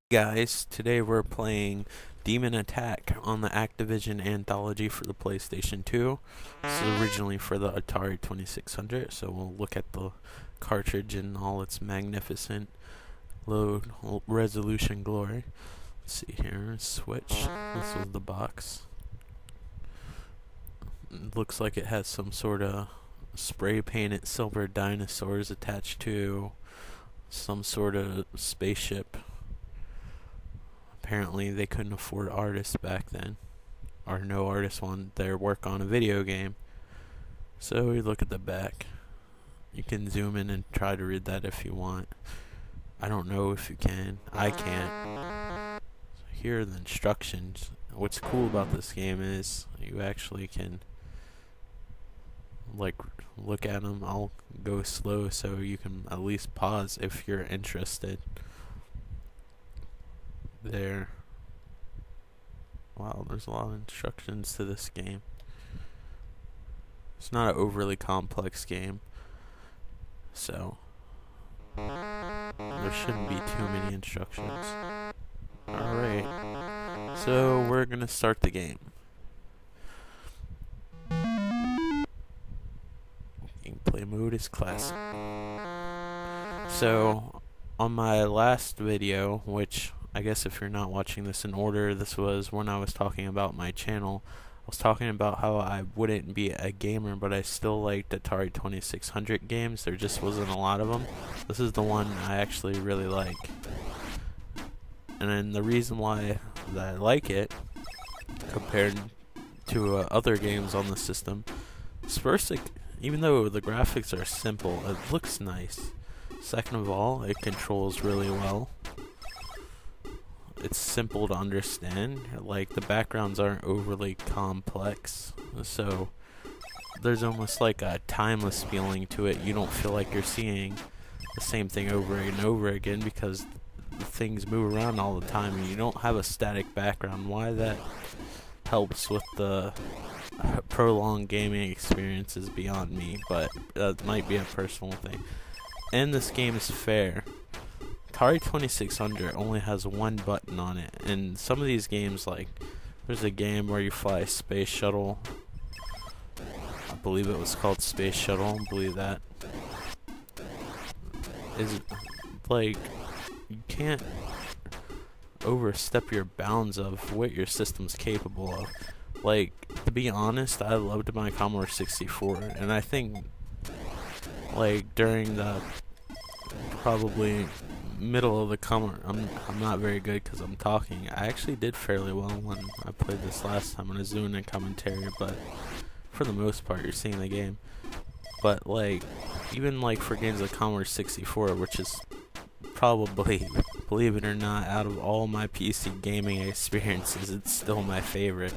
Guys, today we're playing Demon Attack on the Activision Anthology for the PlayStation 2. This is originally for the Atari 2600, so we'll look at the cartridge in all its magnificent low resolution glory. Let's see here, switch. This was the box. It looks like it has some sort of spray painted silver dinosaurs attached to some sort of spaceship. Apparently they couldn't afford artists back then, or no artists wanted their work on a video game. So we look at the back. You can zoom in and try to read that if you want. I don't know if you can. I can't. So here are the instructions. What's cool about this game is you actually can look at them. I'll go slow so you can at least pause if you're interested. There. Wow, there's a lot of instructions to this game. It's not an overly complex game, so there shouldn't be too many instructions. Alright, so we're gonna start the game. Gameplay mode is classic. So, on my last video, which I guess if you're not watching this in order, this was when I was talking about my channel. I was talking about how I wouldn't be a gamer, but I still liked Atari 2600 games. There just wasn't a lot of them. This is the one I actually really like. And then the reason why that I like it, compared to other games on the system, is first, even though the graphics are simple, it looks nice. Second of all, it controls really well. It's simple to understand. Like, the backgrounds aren't overly complex, so there's almost like a timeless feeling to it. You don't feel like you're seeing the same thing over and over again because things move around all the time and you don't have a static background. Why that helps with the prolonged gaming experience is beyond me, but that might be a personal thing. And this game is fair. Atari 2600 only has one button on it, and some of these games, like, there's a game where you fly a space shuttle. I believe it was called Space Shuttle. I believe that is, like, you can't overstep your bounds of what your system's capable of. Like, to be honest, I loved my Commodore 64, and I think, like, during the probably middle of the Commodore, I'm not very good because I'm talking. I actually did fairly well when I played this last time when I was doing a commentary, but for the most part, you're seeing the game. But, like, even, like, for games like Commodore 64, which is probably, believe it or not, out of all my PC gaming experiences, it's still my favorite,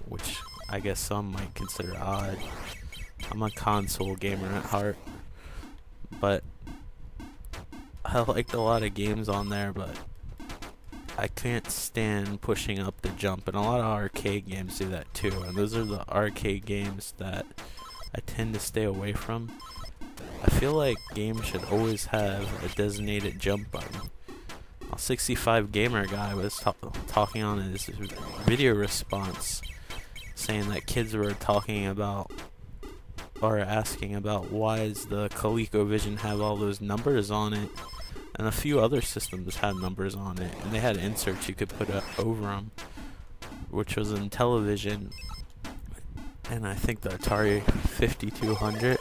which I guess some might consider odd. I'm a console gamer at heart, but I liked a lot of games on there, but I can't stand pushing up the jump, and a lot of arcade games do that too, and those are the arcade games that I tend to stay away from. I feel like games should always have a designated jump button. A 65 Gamer guy was talking on his video response, saying that kids were talking about, or asking about, why does the ColecoVision have all those numbers on it? And a few other systems had numbers on it, and they had inserts you could put over them, which was in television. And I think the Atari 5200,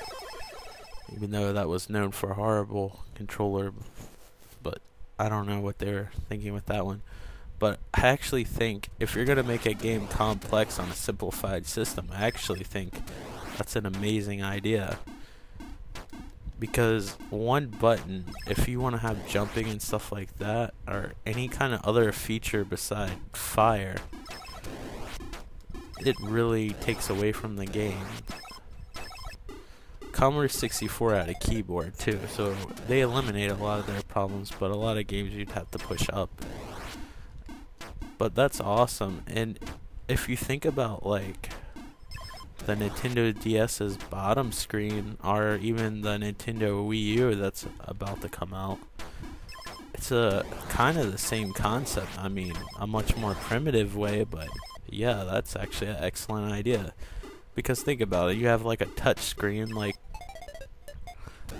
even though that was known for a horrible controller, but I don't know what they were thinking with that one. But I actually think if you're going to make a game complex on a simplified system, I actually think that's an amazing idea. Because one button, if you want to have jumping and stuff like that, or any kind of other feature beside fire, it really takes away from the game. Commodore 64 had a keyboard too, so they eliminate a lot of their problems, but a lot of games you'd have to push up. But that's awesome. And if you think about, like, the Nintendo DS's bottom screen, or even the Nintendo Wii U that's about to come out, I it's a kind of the same concept. I mean, a much more primitive way, but yeah, that's actually an excellent idea. Because think about it, you have like a touch screen, like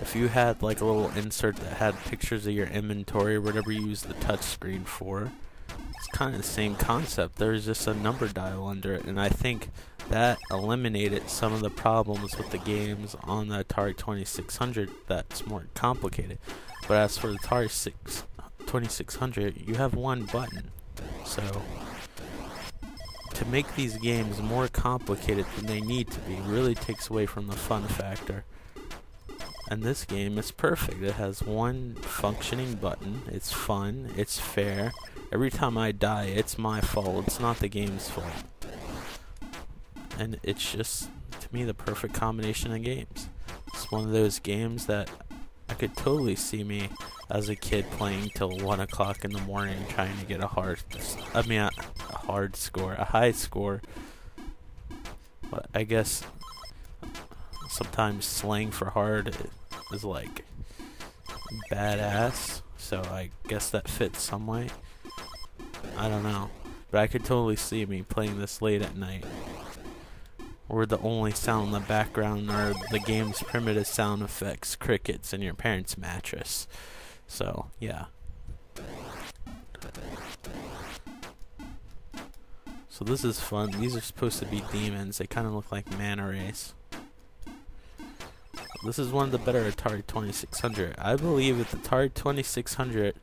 if you had like a little insert that had pictures of your inventory or whatever you use the touch screen for, it's kind of the same concept. There's just a number dial under it, and I think that eliminated some of the problems with the games on the Atari 2600 that's more complicated. But as for the Atari 2600, you have one button. So to make these games more complicated than they need to be really takes away from the fun factor. And this game is perfect. It has one functioning button. It's fun. It's fair. Every time I die, it's my fault. It's not the game's fault. And it's just, to me, the perfect combination of games. It's one of those games that I could totally see me as a kid playing till 1 o'clock in the morning trying to get a high score. But I guess sometimes slang for hard is like badass, so I guess that fits some way. I don't know, but I could totally see me playing this late at night, where the only sound in the background are the game's primitive sound effects, crickets, and your parents' mattress. So yeah. So this is fun. These are supposed to be demons. They kind of look like manta rays. This is one of the better Atari 2600. I believe that the Atari 2600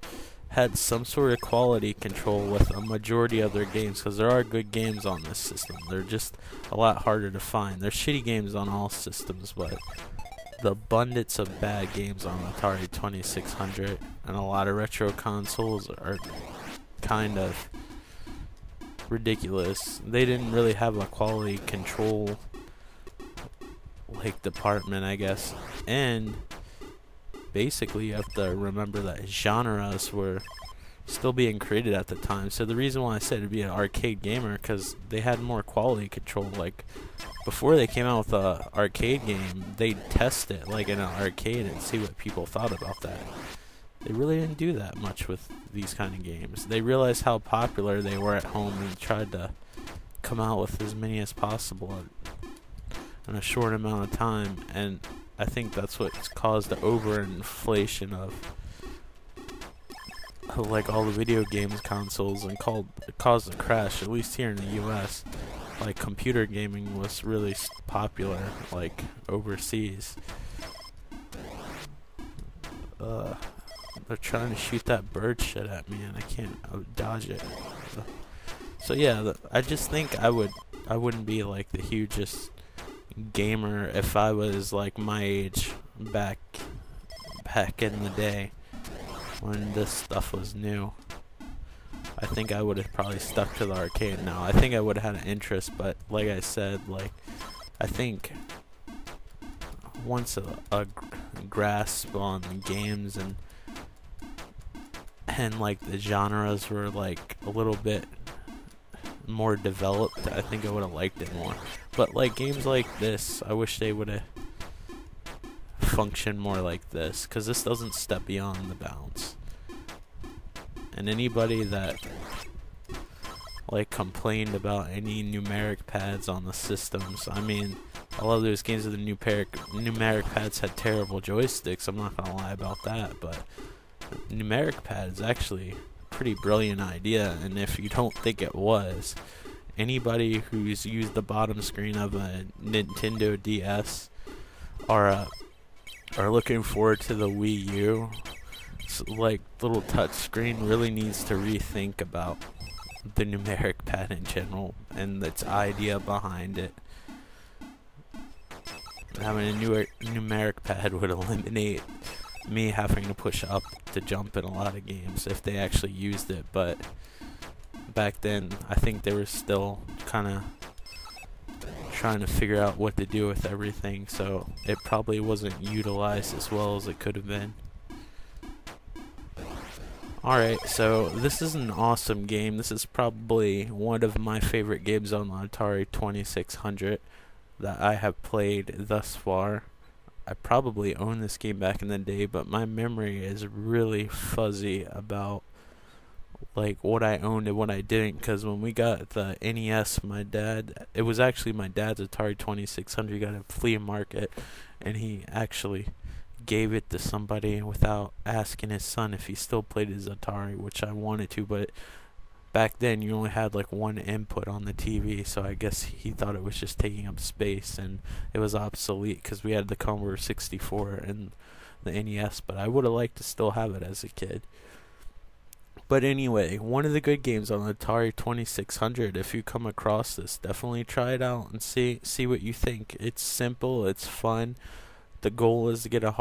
had some sort of quality control with a majority of their games, because there are good games on this system. They're just a lot harder to find. There's shitty games on all systems, but the abundance of bad games on the Atari 2600 and a lot of retro consoles are kind of ridiculous. They didn't really have a quality control like department, I guess. And basically you have to remember that genres were still being created at the time. So the reason why I said it'd be an arcade gamer, because they had more quality control. Like before they came out with a arcade game, they'd test it like in an arcade and see what people thought about that. They really didn't do that much with these kind of games. They realized how popular they were at home and tried to come out with as many as possible in a short amount of time, and I think that's what's caused the overinflation of like all the video games consoles, and caused a crash, at least here in the US. Like computer gaming was really popular like overseas. They're trying to shoot that bird shit at me and I can't dodge it. So yeah, I just think I wouldn't be like the hugest gamer if I was like my age back in the day when this stuff was new. I think I would have probably stuck to the arcade now. I think I would have had an interest, but like I said, like I think once a grasp on games and like the genres were like a little bit more developed, I think I would have liked it more. But like games like this, I wish they would have functioned more like this, because this doesn't step beyond the bounds. And anybody that like complained about any numeric pads on the systems, I mean, a lot of those games with the numeric pads had terrible joysticks, I'm not gonna lie about that, but numeric pad is actually a pretty brilliant idea. And if you don't think it was, anybody who's used the bottom screen of a Nintendo DS are looking forward to the Wii U, like little touch screen, really needs to rethink about the numeric pad in general and its idea behind it. Having a numeric pad would eliminate me having to push up to jump in a lot of games if they actually used it, but back then I think they were still kind of trying to figure out what to do with everything, so it probably wasn't utilized as well as it could have been. Alright, so this is an awesome game. This is probably one of my favorite games on the Atari 2600 that I have played thus far. I probably owned this game back in the day, but my memory is really fuzzy about like what I owned and what I didn't, because when we got the NES, it was actually my dad's Atari 2600. He got a flea market, and he actually gave it to somebody without asking his son if he still played his Atari, which I wanted to, but back then you only had like one input on the TV, so I guess he thought it was just taking up space and it was obsolete because we had the Commodore 64 and the NES, but I would have liked to still have it as a kid. But anyway, one of the good games on the Atari 2600, if you come across this, definitely try it out and see what you think. It's simple, it's fun. The goal is to get a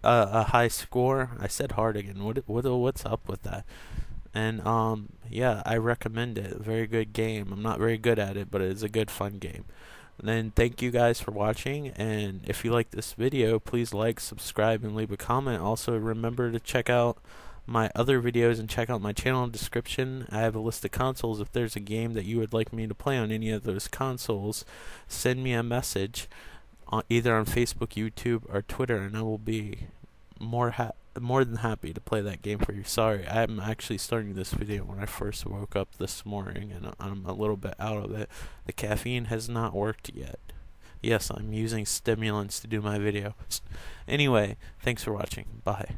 high score. I said hard again. What's up with that? And yeah, I recommend it. Very good game. I'm not very good at it, but it's a good fun game. And then thank you guys for watching, and if you like this video, please like, subscribe, and leave a comment. Also remember to check out my other videos and check out my channel description. I have a list of consoles. If there's a game that you would like me to play on any of those consoles, send me a message either on Facebook, YouTube, or Twitter, and I will be more than happy to play that game for you. Sorry, I'm actually starting this video when I first woke up this morning, and I'm a little bit out of it. The caffeine has not worked yet. Yes, I'm using stimulants to do my video. Anyway, thanks for watching. Bye.